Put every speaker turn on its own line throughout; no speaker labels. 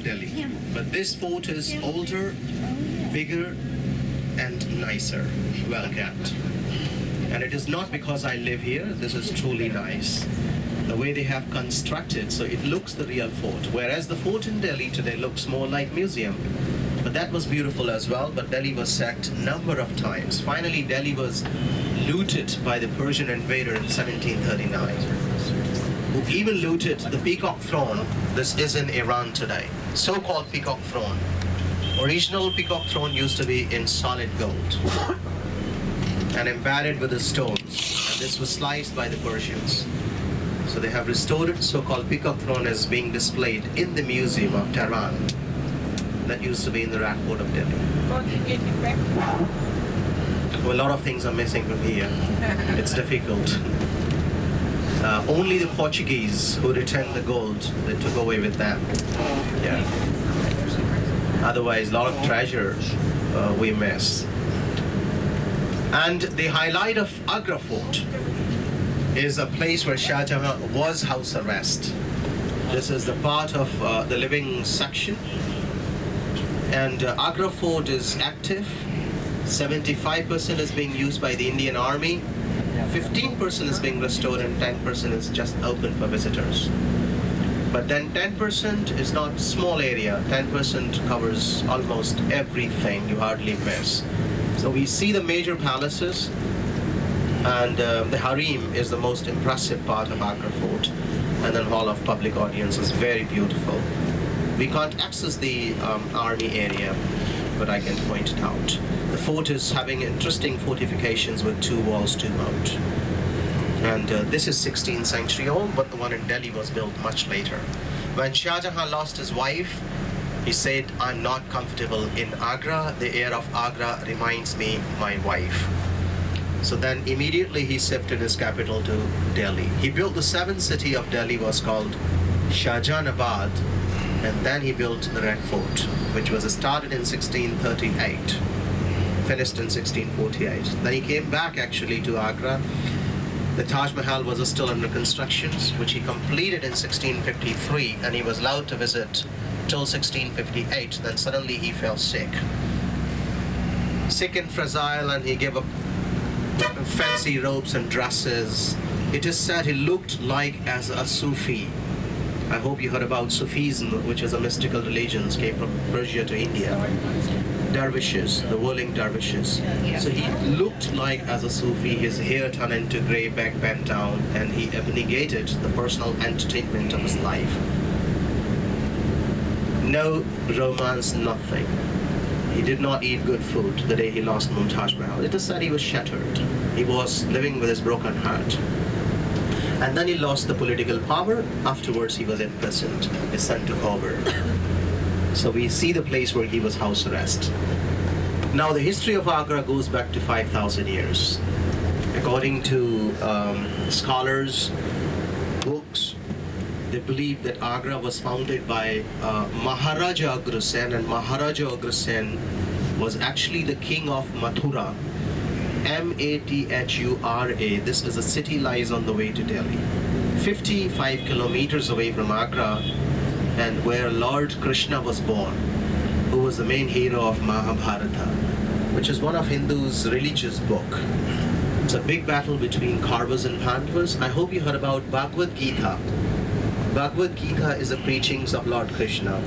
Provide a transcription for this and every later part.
of Delhi. But this fort is older, bigger, and nicer, well kept. And it is not because I live here, this is truly nice. The way they have constructed, so it looks the real fort. Whereas the fort in Delhi today looks more like museum. But that was beautiful as well, but Delhi was sacked a number of times. Finally, Delhi was looted by the Persian invader in 1739, who even looted the Peacock Throne. This is in Iran today, so-called Peacock Throne. Original Peacock Throne used to be in solid gold and embedded with the stones, and this was sliced by the Persians. So they have restored it. So-called Peacock Throne is being displayed in the Museum of Tehran that used to be in the Rat Fort of Delhi. Well, a lot of things are missing from here. It's difficult. Only the Portuguese who returned the gold, they took away with them. Yeah. Otherwise, a lot of treasure we miss. And the highlight of Agra Fort is a place where Shah Jahan was house arrest. This is the part of the living section. And Agra Fort is active. 75% is being used by the Indian Army. 15% is being restored and 10% is just open for visitors. But then 10% is not small area. 10% covers almost everything you hardly miss. So we see the major palaces, and the harem is the most impressive part of Agra Fort. And then Hall of Public Audience is very beautiful. We can't access the army area, but I can point it out. The fort is having interesting fortifications with 2 walls, 2 moat. And this is 16th century old, but the one in Delhi was built much later. When Shah Jahan lost his wife, he said, "I'm not comfortable in Agra. The air of Agra reminds me my wife." So then immediately he shifted his capital to Delhi. He built the 7th city of Delhi, was called Shahjahanabad, and then he built the Red Fort, which was started in 1638, finished in 1648. Then he came back actually to Agra. The Taj Mahal was still under construction, which he completed in 1653, and he was allowed to visit till 1658. Then suddenly he fell sick. Sick and fragile, and he gave up fancy robes and dresses. It is said he looked like as a Sufi. I hope you heard about Sufism, which is a mystical religion, came from Persia to India. Dervishes, the whirling dervishes. So he looked like as a Sufi. His hair turned into grey, back bent down, and he abnegated the personal entertainment of his life. No romance, nothing. He did not eat good food the day he lost Mumtaz Mahal. It is said he was shattered. He was living with his broken heart. And then he lost the political power. Afterwards, he was imprisoned. His son took over. So we see the place where he was house arrest. Now, the history of Agra goes back to 5,000 years. According to scholars, books, they believe that Agra was founded by Maharaja Agrasen, and Maharaja Agrasen was actually the king of Mathura. Mathura. This is a city lies on the way to Delhi, 55 kilometers away from Agra, and where Lord Krishna was born, who was the main hero of Mahabharata, which is one of Hindus' religious book. It's a big battle between Kauravas and Pandavas. I hope you heard about Bhagavad Gita. Bhagavad Gita is the preachings of Lord Krishna.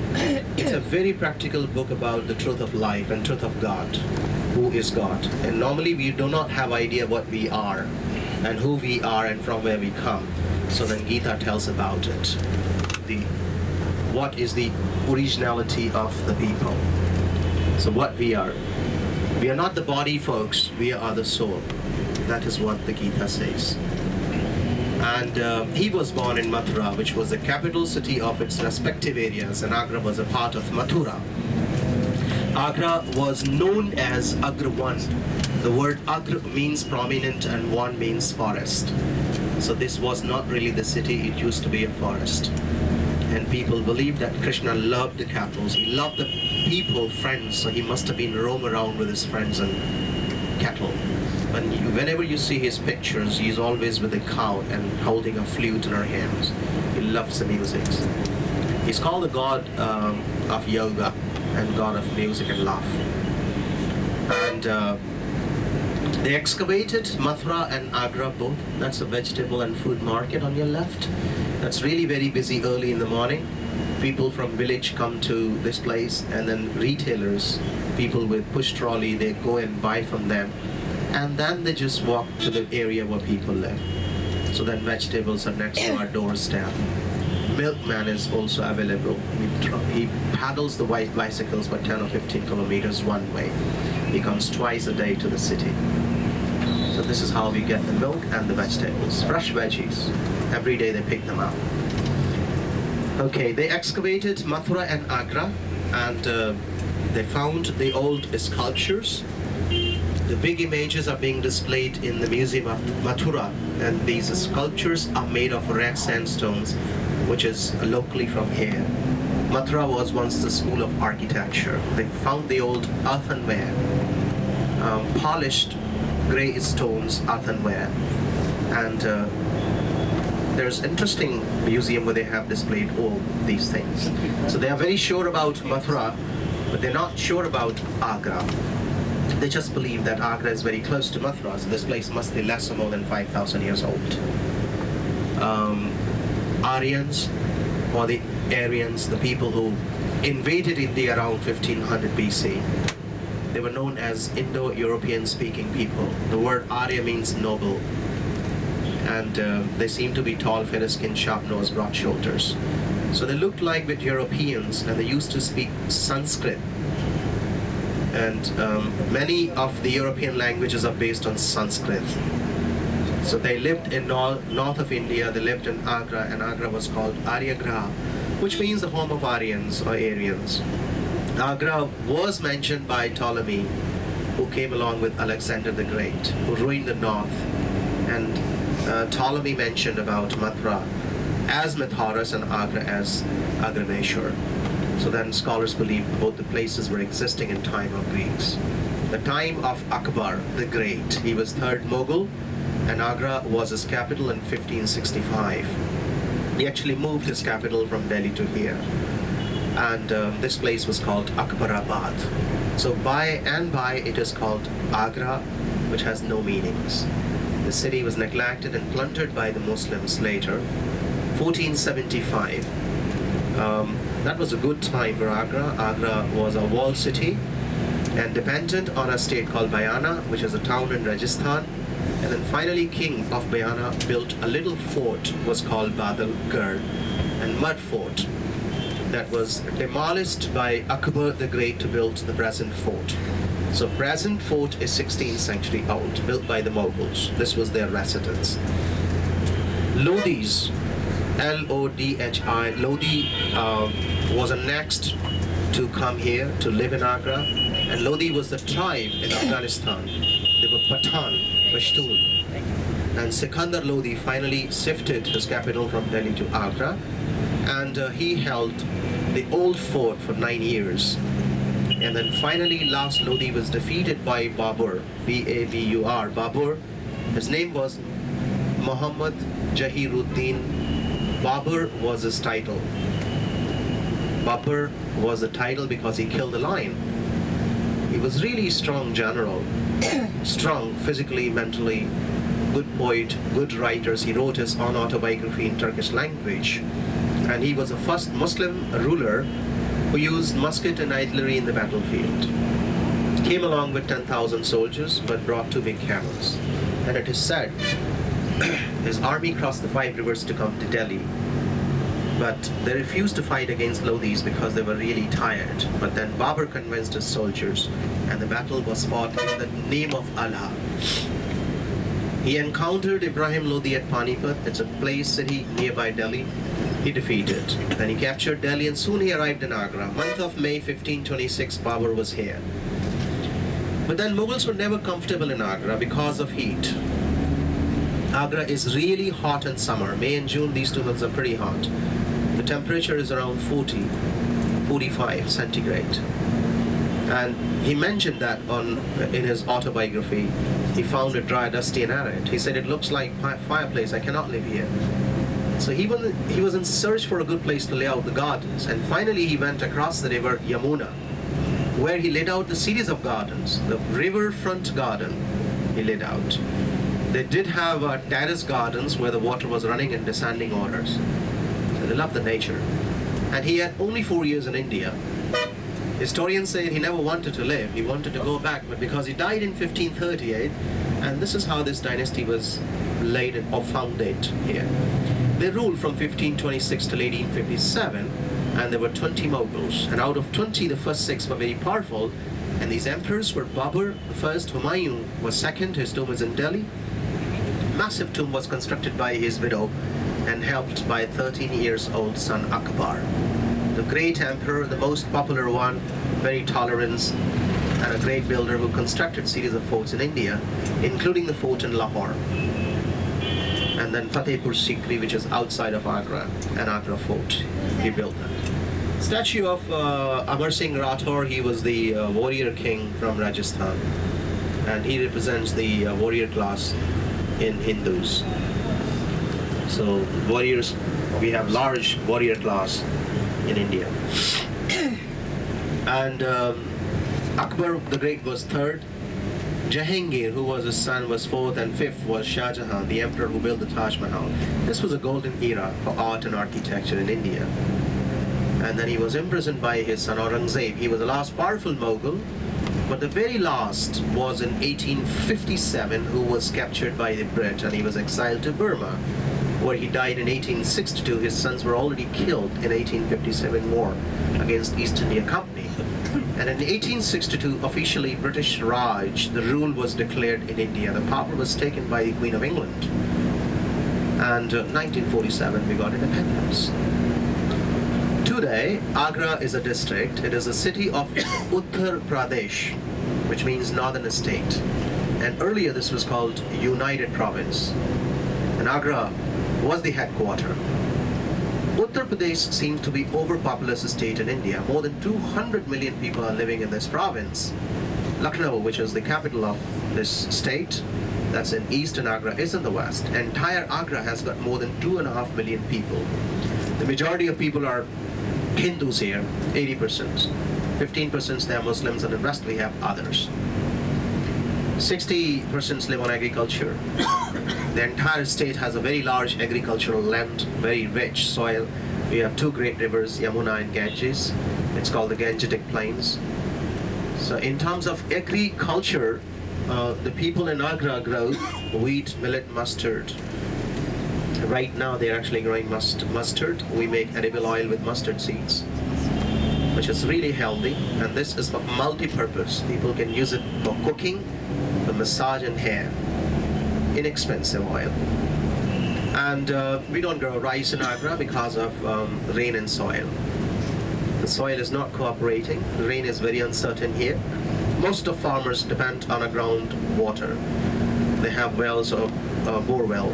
It's a very practical book about the truth of life and truth of God. Who is God? And normally we do not have idea what we are and who we are and from where we come. So then Gita tells about it. What is the originality of the people? So what we are. We are not the body, folks. We are the soul. That is what the Gita says. And he was born in Mathura, which was the capital city of its respective areas, and Agra was a part of Mathura. Agra was known as Agra One. The word Agra means prominent and One means forest. So this was not really the city, it used to be a forest. And people believed that Krishna loved the capitals. He loved the people, friends, so he must have been roam around with his friends and cattle. Whenever you see his pictures, he's always with a cow and holding a flute in her hands. He loves the music. He's called the god of yoga and god of music and love. And they excavated Mathura and Agra both. That's a vegetable and fruit market on your left. That's really very busy early in the morning. People from village come to this place, and then retailers, people with push trolley, they go and buy from them, and then they just walk to the area where people live. So then vegetables are next to our doorstep. Milkman is also available. He paddles the white bicycles for 10 or 15 kilometers one way. He comes twice a day to the city. So this is how we get the milk and the vegetables. Fresh veggies. Every day they pick them up. Okay, they excavated Mathura and Agra, and they found the old sculptures. The big images are being displayed in the Museum of Mathura, and these sculptures are made of red sandstones, which is locally from here. Mathura was once the school of architecture. They found the old earthenware, polished grey stones earthenware, and there's interesting museum where they have displayed all these things. So they are very sure about Mathura, but they're not sure about Agra. They just believe that Agra is very close to Mathura, so this place must be less or more than 5,000 years old. Aryans, or the Aryans, the people who invaded India around 1500 BC, they were known as Indo-European speaking people. The word Arya means noble. And they seem to be tall, fair-skinned, sharp-nosed, broad shoulders. So they looked like with Europeans, and they used to speak Sanskrit. And many of the European languages are based on Sanskrit. So they lived in north of India. They lived in Agra, and Agra was called Aryagraha, which means the home of Aryans or Aryans. Agra was mentioned by Ptolemy, who came along with Alexander the Great, who ruined the north. And Ptolemy mentioned about Mathura as Matharas and Agra as Agraneshwar. So then scholars believe both the places were existing in time of Greeks. The time of Akbar the Great, he was third Mughal, and Agra was his capital in 1565. He actually moved his capital from Delhi to here, and this place was called Akbarabad. So by it is called Agra, which has no meanings. The city was neglected and plundered by the Muslims later. 1475. That was a good time for Agra. Agra was a walled city and dependent on a state called Bayana, which is a town in Rajasthan. And then finally King of Bayana built a little fort, was called Badalgarh, and mud fort that was demolished by Akbar the Great to build the present fort. So present fort is 16th century old, built by the Mughals. This was their residence. Lodhis, L-O-D-H-I, Lodhi was next to come here to live in Agra, and Lodhi was the tribe in Afghanistan. They were Pathan, Pashtun. And Sikandar Lodhi finally shifted his capital from Delhi to Agra, and he held the old fort for 9 years. And then finally, last Lodhi was defeated by Babur, B-A-B-U-R, Babur. His name was Muhammad Jahiruddin. Babur was his title. Babur was the title because he killed a lion. He was really strong general, strong physically, mentally, good poet, good writers. He wrote his own autobiography in Turkish language. And he was the first Muslim ruler who used musket and artillery in the battlefield. Came along with 10,000 soldiers, but brought 2 big camels. And it is said, his army crossed the 5 rivers to come to Delhi. But they refused to fight against Lodhis because they were really tired. But then Babur convinced his soldiers, and the battle was fought in the name of Allah. He encountered Ibrahim Lodhi at Panipat. It's a place, city nearby Delhi. He defeated. Then he captured Delhi, and soon he arrived in Agra. Month of May 1526, Babur was here. But then Mughals were never comfortable in Agra because of heat. Agra is really hot in summer. May and June, these 2 months are pretty hot. The temperature is around 40, 45 centigrade. And he mentioned that in his autobiography. He found it dry, dusty, and arid. He said, it looks like fireplace. I cannot live here. So he was in search for a good place to lay out the gardens, and finally he went across the river Yamuna, where he laid out the series of gardens. The riverfront garden he laid out. They did have terrace gardens where the water was running in descending orders. So they loved the nature. And he had only 4 years in India. Historians say he never wanted to live. He wanted to go back, but because he died in 1538, and this is how this dynasty was laid or founded here. They ruled from 1526 till 1857, and there were 20 Mughals. And out of 20, the first 6 were very powerful. And these emperors were Babur the first, Humayun was second, his tomb is in Delhi. Massive tomb was constructed by his widow and helped by 13 years old son Akbar. The great emperor, the most popular one, very tolerant, and a great builder who constructed series of forts in India, including the fort in Lahore. And then Fatehpur Sikri, which is outside of Agra, an Agra fort. He built that. Statue of Amar Singh Rathore, he was the warrior king from Rajasthan, and he represents the warrior class in Hindus. So warriors, we have large warrior class in India. And Akbar the Great was third. Jahangir, who was his son, was fourth, and fifth was Shah Jahan, the emperor who built the Taj Mahal. This was a golden era for art and architecture in India. And then he was imprisoned by his son Aurangzeb. He was the last powerful Mughal, but the very last was in 1857, who was captured by the British, and he was exiled to Burma, where he died in 1862. His sons were already killed in 1857 war against East India Company. And in 1862, officially British Raj, the rule was declared in India. The power was taken by the Queen of England. And 1947, we got independence. Today, Agra is a district. It is a city of Uttar Pradesh, which means northern state. And earlier this was called United Province. And Agra was the headquarters. Uttar Pradesh seems to be overpopulous state in India. More than 200 million people are living in this province. Lucknow, which is the capital of this state, that's in east, and Agra is in the west. Entire Agra has got more than 2.5 million people. The majority of people are Hindus here, 80%. 15% they are Muslims, and the rest we have others. 60% live on agriculture. The entire state has a very large agricultural land, very rich soil. We have 2 great rivers, Yamuna and Ganges. It's called the Gangetic Plains. So in terms of agriculture, the people in Agra grow wheat, millet, mustard. Right now they're actually growing mustard. We make edible oil with mustard seeds, which is really healthy, and this is for multi-purpose. People can use it for cooking, for massage and hair. Inexpensive oil. And we don't grow rice in Agra because of rain and soil. The soil is not cooperating. The rain is very uncertain here. Most of farmers depend on a groundwater. They have wells or bore well,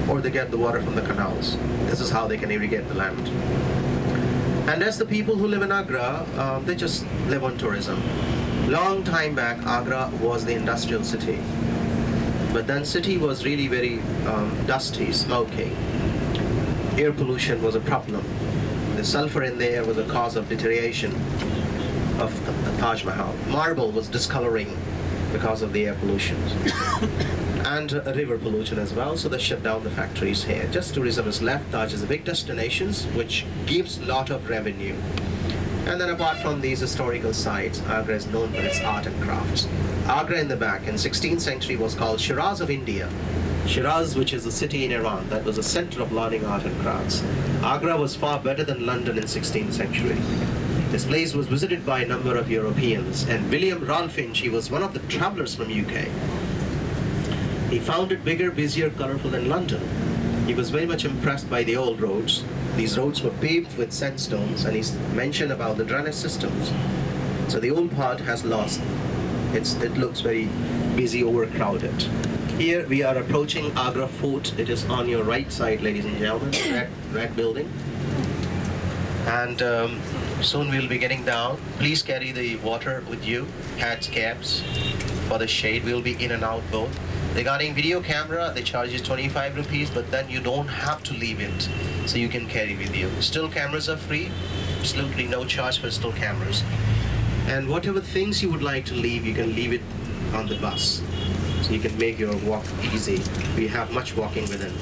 or they get the water from the canals. This is how they can irrigate the land. And as the people who live in Agra, they just live on tourism. Long time back, Agra was the industrial city. But then city was really very dusty, smoky. Air pollution was a problem. The sulfur in the air was a cause of deterioration of the Taj Mahal. Marble was discoloring because of the air pollution. And river pollution as well, so they shut down the factories here. Just tourism is left. Taj is a big destination which gives a lot of revenue. And then apart from these historical sites, Agra is known for its art and crafts. Agra in the back in 16th century was called Shiraz of India. Shiraz, which is a city in Iran, that was a center of learning art and crafts. Agra was far better than London in 16th century. This place was visited by a number of Europeans, and William Ralph Finch, he was one of the travelers from UK. He found it bigger, busier, colorful than London. He was very much impressed by the old roads. These roads were paved with sandstones, and he's mentioned about the drainage systems. So the old part has lost. It looks very busy, overcrowded. Here we are approaching Agra Fort. It is on your right side, ladies and gentlemen, red building. And soon we'll be getting down. Please carry the water with you, hats, caps for the shade. We'll be in and out both. Regarding video camera, they charge you 25 rupees, but then you don't have to leave it, so you can carry with you. Still cameras are free, absolutely no charge for still cameras. And whatever things you would like to leave, you can leave it on the bus, so you can make your walk easy. We have much walking within.